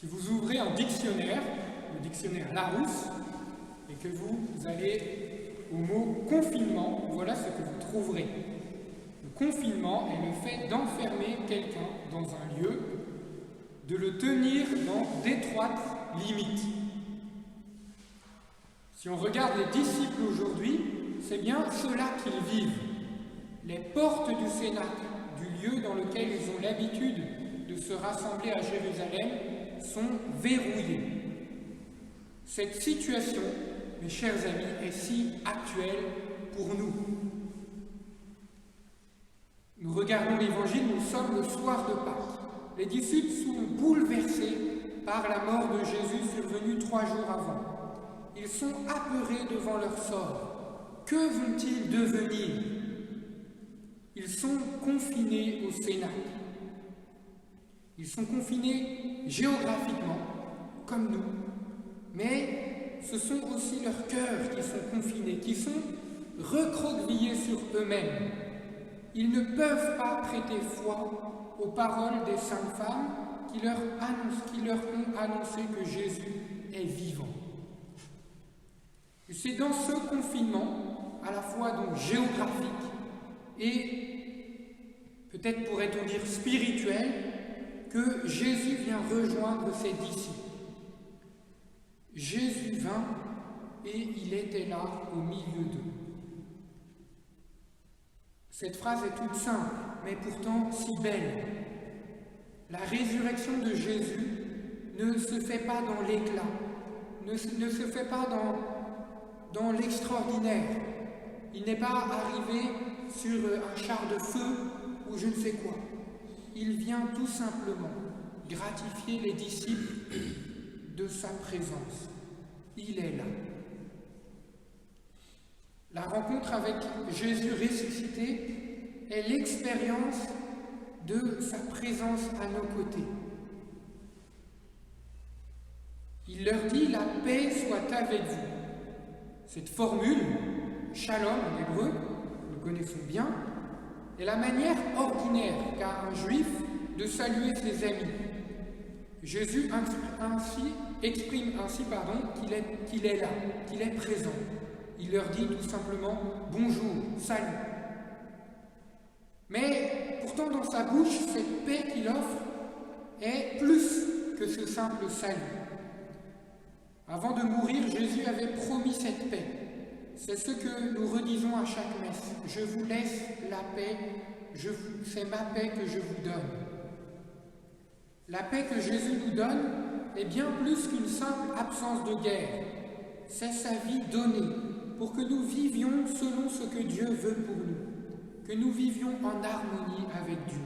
Si vous ouvrez un dictionnaire, le dictionnaire Larousse, et que vous allez au mot confinement, voilà ce que vous trouverez. Le confinement est le fait d'enfermer quelqu'un dans un lieu, de le tenir dans d'étroites limites. Si on regarde les disciples aujourd'hui, c'est bien cela qu'ils vivent. Les portes du Cénacle, du lieu dans lequel ils ont l'habitude de se rassembler à Jérusalem, sont verrouillées. Cette situation, mes chers amis, est si actuelle pour nous. Nous regardons l'Évangile, nous sommes le soir de Pâques. Les disciples sont bouleversés par la mort de Jésus survenue 3 jours avant. Ils sont apeurés devant leur sort. Que vont-ils devenir? Ils sont confinés au Cénacle. Ils sont confinés géographiquement, comme nous, mais ce sont aussi leurs cœurs qui sont confinés, qui sont recroquevillés sur eux-mêmes. Ils ne peuvent pas prêter foi aux paroles des saintes femmes qui leur ont annoncé que Jésus est vivant. Et c'est dans ce confinement, à la fois donc géographique et peut-être pourrait-on dire spirituel, que Jésus vient rejoindre ses disciples. Jésus vint et il était là au milieu d'eux. Cette phrase est toute simple, mais pourtant si belle. La résurrection de Jésus ne se fait pas dans l'éclat, ne se fait pas dans l'extraordinaire. Il n'est pas arrivé sur un char de feu ou je ne sais quoi. Il vient tout simplement gratifier les disciples de sa présence. Il est là. La rencontre avec Jésus ressuscité est l'expérience de sa présence à nos côtés. Il leur dit « La paix soit avec vous ». Cette formule, shalom en hébreu, nous connaissons bien, est la manière ordinaire qu'a un juif de saluer ses amis. Jésus exprime ainsi qu'il est là, qu'il est présent. Il leur dit tout simplement « Bonjour, salut ». Mais pourtant dans sa bouche, cette paix qu'il offre est plus que ce simple salut. Avant de mourir, Jésus avait promis cette paix. C'est ce que nous redisons à chaque messe. Je vous laisse la paix, c'est ma paix que je vous donne. La paix que Jésus nous donne est bien plus qu'une simple absence de guerre. C'est sa vie donnée pour que nous vivions selon ce que Dieu veut pour nous, que nous vivions en harmonie avec Dieu.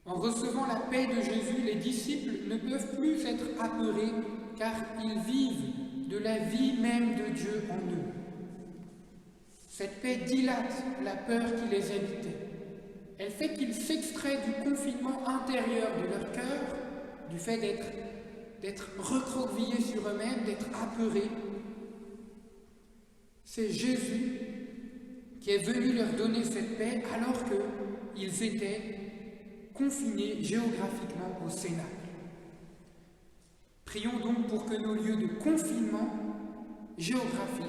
En recevant la paix de Jésus, les disciples ne peuvent plus être apeurés car ils vivent de la vie même de Dieu en eux. Cette paix dilate la peur qui les habitait. Elle fait qu'ils s'extraient du confinement intérieur de leur cœur, du fait d'être recroquevillés sur eux-mêmes, d'être apeurés. C'est Jésus qui est venu leur donner cette paix alors qu'ils étaient confinés géographiquement au Cénacle. Prions donc pour que nos lieux de confinement géographique,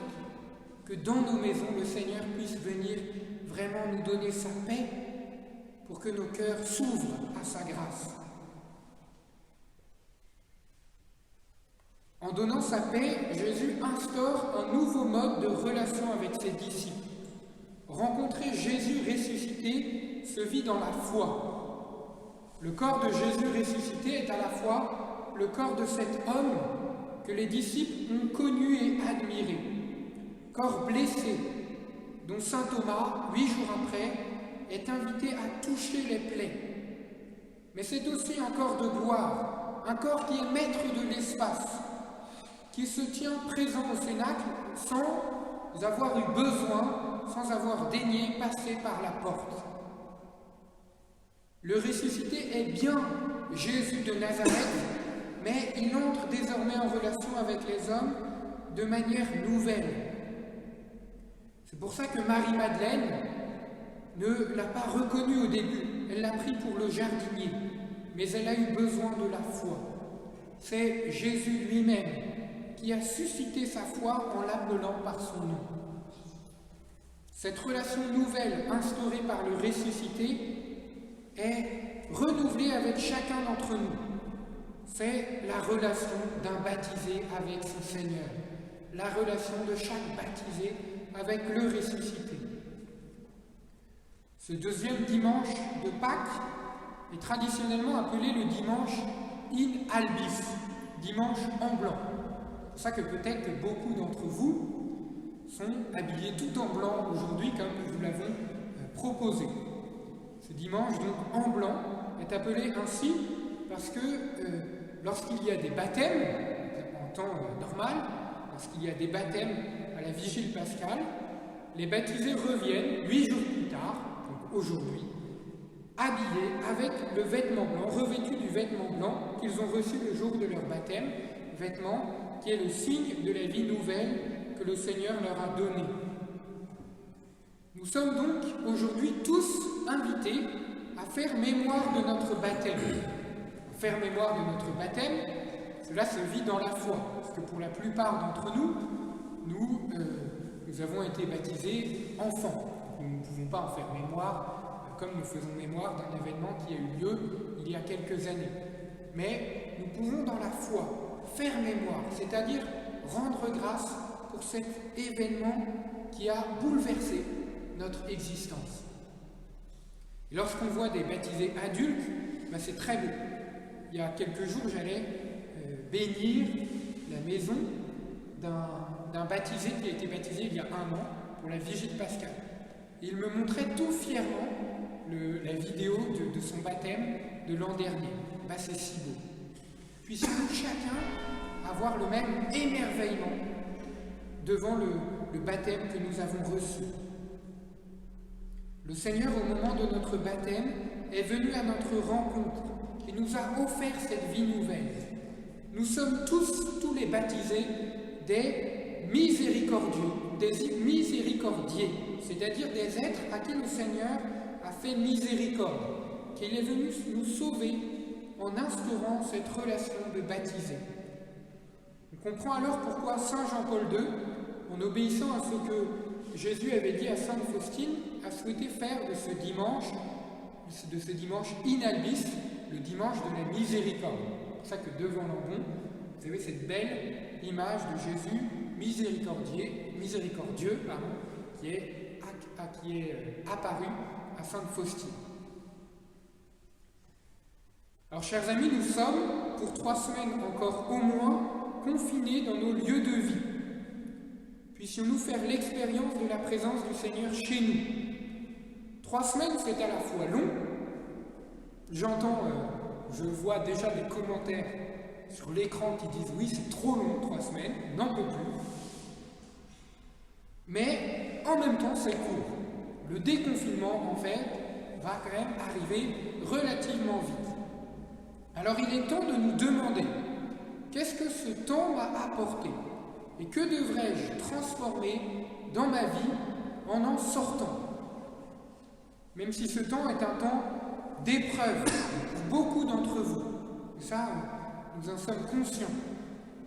que dans nos maisons, le Seigneur puisse venir vraiment nous donner sa paix pour que nos cœurs s'ouvrent à sa grâce. En donnant sa paix, Jésus instaure un nouveau mode de relation avec ses disciples. Rencontrer Jésus ressuscité se vit dans la foi. Le corps de Jésus ressuscité est à la fois le corps de cet homme que les disciples ont connu et admiré, corps blessé, dont saint Thomas, 8 jours après, est invité à toucher les plaies. Mais c'est aussi un corps de gloire, un corps qui est maître de l'espace, qui se tient présent au Cénacle sans avoir eu besoin, sans avoir daigné passer par la porte. Le ressuscité est bien Jésus de Nazareth, mais il entre désormais en relation avec les hommes de manière nouvelle. C'est pour ça que Marie-Madeleine ne l'a pas reconnu au début, elle l'a pris pour le jardinier, mais elle a eu besoin de la foi. c'est Jésus lui-même qui a suscité sa foi en l'appelant par son nom. Cette relation nouvelle instaurée par le ressuscité est renouvelée avec chacun d'entre nous. C'est la relation d'un baptisé avec son Seigneur, la relation de chaque baptisé avec le ressuscité. Ce deuxième dimanche de Pâques est traditionnellement appelé le dimanche in albis, dimanche en blanc. C'est pour ça que peut-être que beaucoup d'entre vous sont habillés tout en blanc aujourd'hui, comme nous vous l'avons proposé. Ce dimanche, donc en blanc, est appelé ainsi parce que lorsqu'il y a des baptêmes, en temps normal, lorsqu'il y a des baptêmes à la vigile pascale, les baptisés reviennent 8 jours plus tard, donc aujourd'hui, habillés avec le vêtement blanc, revêtus du vêtement blanc qu'ils ont reçu le jour de leur baptême, vêtement qui est le signe de la vie nouvelle que le Seigneur leur a donné. Nous sommes donc aujourd'hui tous invités à faire mémoire de notre baptême. Faire mémoire de notre baptême, cela se vit dans la foi, parce que pour la plupart d'entre nous, nous avons été baptisés enfants. Nous ne pouvons pas en faire mémoire comme nous faisons mémoire d'un événement qui a eu lieu il y a quelques années. Mais nous pouvons dans la foi faire mémoire, c'est-à-dire rendre grâce pour cet événement qui a bouleversé notre existence. Et lorsqu'on voit des baptisés adultes, c'est très beau. Il y a quelques jours, j'allais bénir la maison d'un baptisé qui a été baptisé il y a 1 an pour la vigile pascale. Et il me montrait tout fièrement la vidéo de son baptême de l'an dernier. C'est si beau. Puissions-nous chacun avoir le même émerveillement devant le baptême que nous avons reçu. Le Seigneur, au moment de notre baptême, est venu à notre rencontre et nous a offert cette vie nouvelle. Nous sommes tous les baptisés, des miséricordieux, des miséricordiers, c'est-à-dire des êtres à qui le Seigneur a fait miséricorde, qu'il est venu nous sauver en instaurant cette relation de baptisé. On comprend alors pourquoi Saint Jean-Paul II, en obéissant à ce que Jésus avait dit à Sainte Faustine, a souhaité faire de ce dimanche in albis, le dimanche de la miséricorde. C'est pour ça que devant l'ambon, vous avez cette belle image de Jésus miséricordieux, qui est apparu à Sainte Faustine. Alors, chers amis, nous sommes, pour 3 semaines encore au moins, confinés dans nos lieux de vie. Puissions-nous faire l'expérience de la présence du Seigneur chez nous. 3 semaines, c'est à la fois long. Je vois déjà des commentaires sur l'écran qui disent « Oui, c'est trop long, 3 semaines, n'en peut plus ». Mais en même temps, c'est court. Le déconfinement, en fait, va quand même arriver relativement vite. Alors il est temps de nous demander qu'est-ce que ce temps m'a apporté et que devrais-je transformer dans ma vie en sortant. Même si ce temps est un temps d'épreuve pour beaucoup d'entre vous, ça nous en sommes conscients,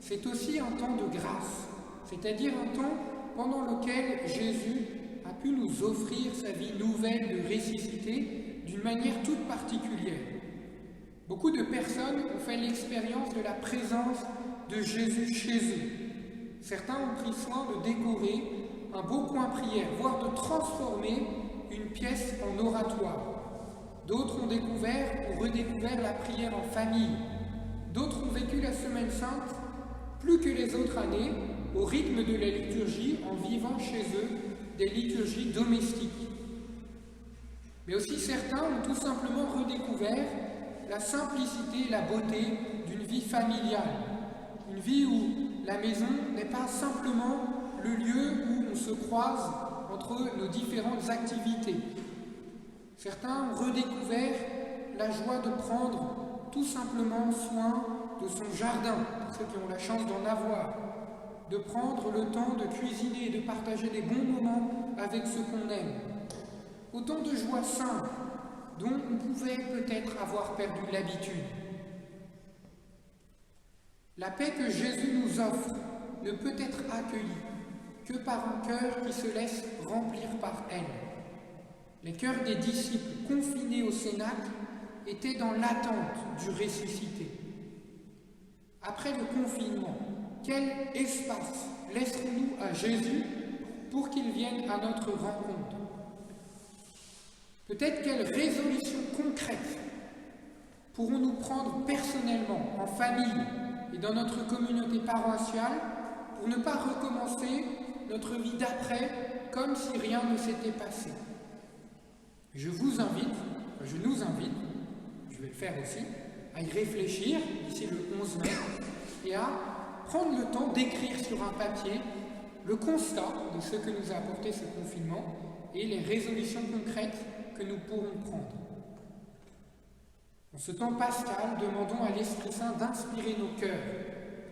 c'est aussi un temps de grâce, c'est-à-dire un temps pendant lequel Jésus a pu nous offrir sa vie nouvelle de ressuscité d'une manière toute particulière. Beaucoup de personnes ont fait l'expérience de la présence de Jésus chez eux. Certains ont pris soin de décorer un beau coin prière, voire de transformer une pièce en oratoire. D'autres ont découvert ou redécouvert la prière en famille. D'autres ont vécu la Semaine Sainte plus que les autres années au rythme de la liturgie en vivant chez eux des liturgies domestiques. Mais aussi certains ont tout simplement redécouvert la simplicité et la beauté d'une vie familiale, une vie où la maison n'est pas simplement le lieu où on se croise entre nos différentes activités. Certains ont redécouvert la joie de prendre tout simplement soin de son jardin, pour ceux qui ont la chance d'en avoir, de prendre le temps de cuisiner et de partager des bons moments avec ceux qu'on aime. Autant de joies simples dont on pouvait peut-être avoir perdu l'habitude. La paix que Jésus nous offre ne peut être accueillie que par un cœur qui se laisse remplir par elle. Les cœurs des disciples confinés au cénacle étaient dans l'attente du ressuscité. Après le confinement, quel espace laisserons-nous à Jésus pour qu'il vienne à notre rencontre? Peut-être quelle résolution concrète pourrons-nous prendre personnellement, en famille et dans notre communauté paroissiale pour ne pas recommencer notre vie d'après comme si rien ne s'était passé? Je nous invite, je vais le faire aussi, à y réfléchir d'ici le 11 mai et à prendre le temps d'écrire sur un papier le constat de ce que nous a apporté ce confinement et les résolutions concrètes que nous pourrons prendre. En ce temps pascal, demandons à l'Esprit Saint d'inspirer nos cœurs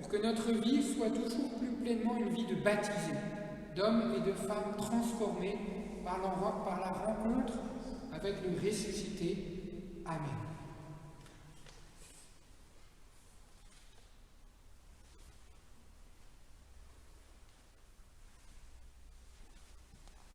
pour que notre vie soit toujours plus pleinement une vie de baptisés, d'hommes et de femmes transformés par la rencontre avec le ressuscité. Amen.